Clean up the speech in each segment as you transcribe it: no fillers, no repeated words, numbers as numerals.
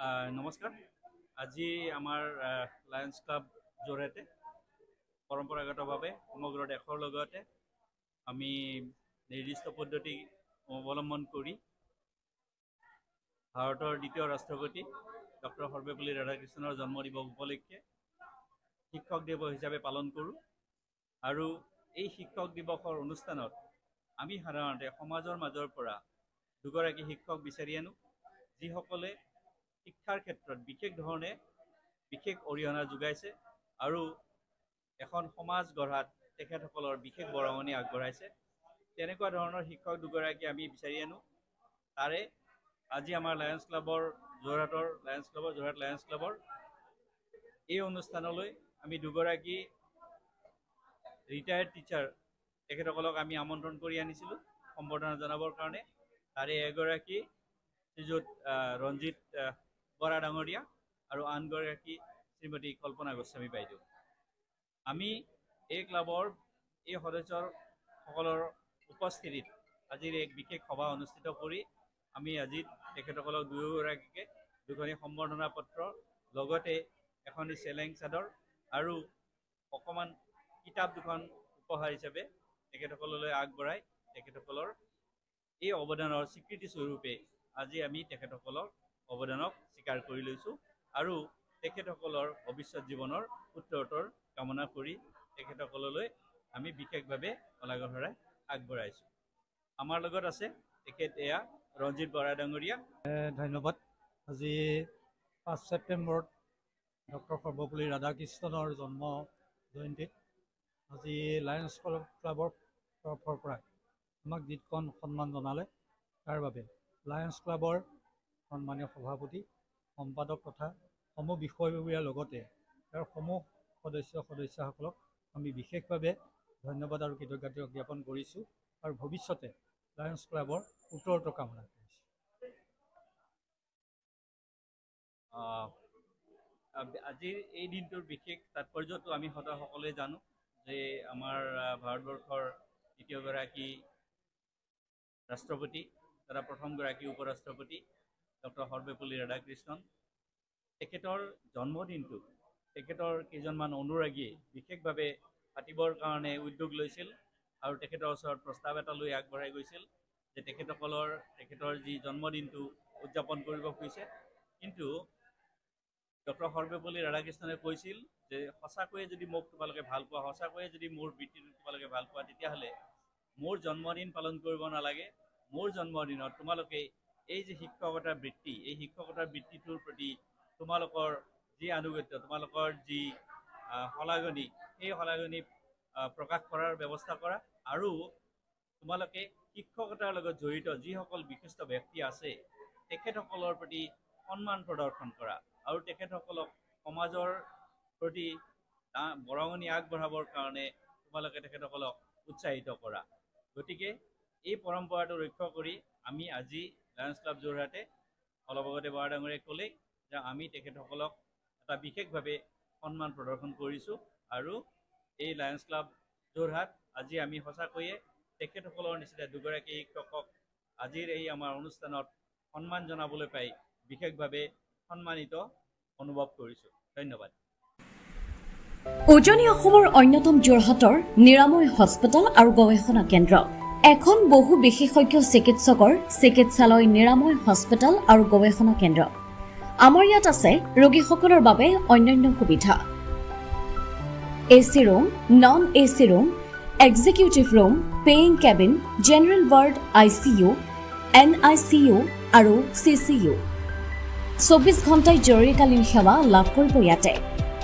নমস্কাৰ। আজি আমাৰ লায়ন্স ক্লাব জৰিয়তে পৰম্পৰাগতভাৱে সমগ্ৰ দেশৰ লগতে আমি নিৰ্দিষ্ট পদ্ধতি অৱলম্বন কৰি ভাৰতৰ দ্বিতীয় ৰাষ্ট্ৰপতি ডক্টৰ সৰ্বপল্লী ৰাধাকৃষ্ণনৰ জন্মদিৱস উপলক্ষে শিক্ষক দিৱস হিচাপে পালন কৰোঁ। আৰু এই শিক্ষক দিৱসৰ অনুষ্ঠানত আমি সাধাৰণতে সমাজৰ মাজৰ পৰা দুগৰাকী শিক্ষক বিচাৰি আনো, যিসকলে শিক্ষাৰ ক্ষেত্ৰত বিশেষ ধৰণে বিশেষ অৰিহণা যোগাইছে আৰু এখন সমাজ গঢ়াত তেখেতসকলৰ বিশেষ বৰঙণি আগবঢ়াইছে। তেনেকুৱা ধৰণৰ শিক্ষক দুগৰাকী আমি বিচাৰি আনো। তাৰে আজি আমাৰ লায়ন্স ক্লাবৰ যোৰহাট লায়ন্স ক্লাবৰ এই অনুষ্ঠানলৈ আমি দুগৰাকী ৰিটায়াৰ্ড টিচাৰ তেখেতসকলক আমি আমন্ত্ৰণ কৰি আনিছিলোঁ সম্বৰ্ধনা জনাবৰ কাৰণে। তাৰে এগৰাকী শ্ৰীযুত ৰঞ্জিত বৰা ডাঙৰীয়া আৰু আনগৰাকী শ্ৰীমতী কল্পনা গোস্বামী বাইদেউ। আমি এই ক্লাবৰ এই সদস্যসকলৰ উপস্থিতিত আজিৰ এক বিশেষ সভা অনুষ্ঠিত কৰি আমি আজি তেখেতসকলক দুয়োগৰাকীকে দুখনি সম্বৰ্ধনা পত্ৰ লগতে এখনি চেলেং চাদৰ আৰু অকণমান কিতাপ দুখন উপহাৰ হিচাপে তেখেতসকললৈ আগবঢ়াই তেখেতসকলৰ এই অৱদানৰ স্বীকৃতি স্বৰূপে আজি আমি তেখেতসকলৰ অৱদানক স্বীকাৰ কৰি লৈছোঁ আৰু তেখেতসকলৰ ভৱিষ্যত জীৱনৰ উত্তৰোত্তৰ কামনা কৰি তেখেতসকললৈ আমি বিশেষভাৱে অলাগধৰাই আগবঢ়াইছোঁ। আমাৰ লগত আছে তেখেত এয়া ৰঞ্জিত বৰা ডাঙৰীয়া। ধন্যবাদ। আজি 5 ছেপ্টেম্বৰত ডক্টৰ সৰ্বপল্লী ৰাধাকৃষ্ণনৰ জন্ম জয়ন্তীত আজি লায়ন্স ক্লাবৰ তৰফৰ পৰা আমাক যিখন সন্মান জনালে, তাৰ বাবে লায়ন্স ক্লাবৰ সন্মানীয় সভাপতি, সম্পাদক তথা সমূহ বিষয়ববীয়াৰ লগতে তাৰ সমূহ সদস্যসকলক আমি বিশেষভাৱে ধন্যবাদ আৰু কৃতজ্ঞতা জ্ঞাপন কৰিছোঁ আৰু ভৱিষ্যতে লায়ন্স ক্লাবৰ উত্তৰোত্তৰ কামনা কৰিছোঁ। আজিৰ এই দিনটোৰ বিশেষ তাৎপৰ্যটো আমি সদায় সকলোৱে জানো যে আমাৰ ভাৰতবৰ্ষৰ দ্বিতীয়গৰাকী ৰাষ্ট্ৰপতি তথা প্ৰথমগৰাকী উপৰাষ্ট্ৰপতি ডক্টৰ সৰ্বপল্লী ৰাধাকৃষ্ণন, তেখেতৰ জন্মদিনটো তেখেতৰ কেইজনমান অনুৰাগীয়ে বিশেষভাৱে পাতিবৰ কাৰণে উদ্যোগ লৈছিল আৰু তেখেতৰ ওচৰত প্ৰস্তাৱ এটা লৈ আগবঢ়াই গৈছিল যে তেখেতৰ যি জন্মদিনটো উদযাপন কৰিব খুজিছে। কিন্তু ডক্টৰ সৰ্বপল্লী ৰাধাকৃষ্ণনে কৈছিল যে সঁচাকৈয়ে যদি মোক তোমালোকে ভাল পোৱা, সঁচাকৈয়ে যদি মোৰ বৃত্তিটো তোমালোকে ভাল পোৱা, তেতিয়াহ'লে মোৰ জন্মদিন পালন কৰিব নালাগে। মোৰ জন্মদিনত তোমালোকে এই যে শিক্ষকতাৰ বৃত্তি, এই শিক্ষকতাৰ বৃত্তিটোৰ প্ৰতি তোমালোকৰ যি আনুগত্য, তোমালোকৰ যি শলাগনি, সেই শলাগনি প্ৰকাশ কৰাৰ ব্যৱস্থা কৰা আৰু তোমালোকে শিক্ষকতাৰ লগত জড়িত যিসকল বিশিষ্ট ব্যক্তি আছে তেখেতসকলৰ প্ৰতি সন্মান প্ৰদৰ্শন কৰা আৰু তেখেতসকলক সমাজৰ প্ৰতি বৰঙণি আগবঢ়াবৰ কাৰণে তোমালোকে তেখেতসকলক উৎসাহিত কৰা। গতিকে এই পৰম্পৰাটো ৰক্ষা কৰি আমি আজি লায়ন্স ক্লাব যোৰহাটে অলপ আগতে বৰা ডাঙৰীয়াই ক'লে যে আমি তেখেতসকলক এটা বিশেষভাৱে সন্মান প্ৰদৰ্শন কৰিছোঁ আৰু এই লায়ন্স ক্লাব যোৰহাট আজি আমি সঁচাকৈয়ে তেখেতসকলৰ নিচিনা দুগৰাকী শিক্ষকক আজিৰ এই আমাৰ অনুষ্ঠানত সন্মান জনাবলৈ পাই বিশেষভাৱে সন্মানিত অনুভৱ কৰিছোঁ। ধন্যবাদ। উজনি অসমৰ অন্যতম যোৰহাটৰ নিৰাময় হস্পিটেল আৰু গৱেষণা কেন্দ্ৰ, এখন বহু বিশেষজ্ঞ চিকিৎসকৰ চিকিৎসালয়, নিৰাময় হস্পিটেল আৰু গৱেষণা কেন্দ্ৰ। আমাৰ ইয়াত আছে ৰোগীসকলৰ বাবে অন্যান্য সুবিধা: AC room, non AC room, executive room, paying cabin, general ward, ICU, NICU আৰু CCU। 24 ঘণ্টাই জৰুৰীকালীন সেৱা লাভ কৰিব ইয়াতে।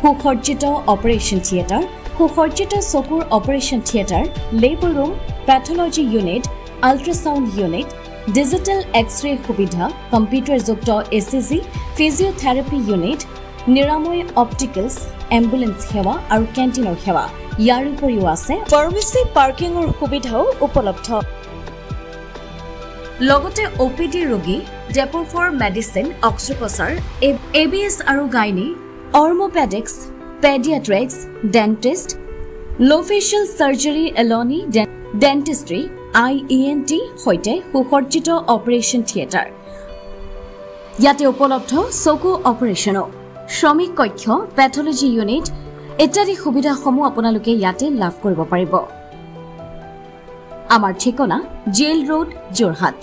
সুসজ্জিত অপাৰেশ্যন থিয়েটাৰ, সুসজ্জিত চকুৰ operation theatre, labour room, pathology unit, ultrasound unit, digital X-ray সুবিধা, কম্পিউটাৰযুক্ত ECG, ফিজিঅ'থেৰাপি ইউনিট, নিৰাময় অপটিকেলছ, এম্বুলেন্স সেৱা আৰু কেণ্টিনৰ সেৱা। ইয়াৰ উপৰিও আছে ফাৰ্মেচী পাৰ্কিঙৰ সুবিধাও উপলব্ধ। লগতে OPD ৰোগী, ডেপো ফৰ মেডিচিন, অক্সিপ্ৰচাৰ, ABS আৰু গাইনী, অৰ্মোপেডিক্স, পেডিয়াট্ৰিক্স, ডেণ্টিষ্ট, লোফেচিয়েল চাৰ্জাৰী, এলনি, ডেণ্টিষ্ট্ৰী, IENT সৈতে সুসজ্জিত অপাৰেশ্যন থিয়েটাৰ। ইয়াতে উপলব্ধ চকু অপাৰেশ্যনো, শ্ৰমিক কক্ষ, পেথলজি ইউনিট ইত্যাদি সুবিধাসমূহ আপোনালোকে ইয়াতে লাভ কৰিব পাৰিব। আমাৰ ঠিকনা জেল ৰোড, যোৰহাট।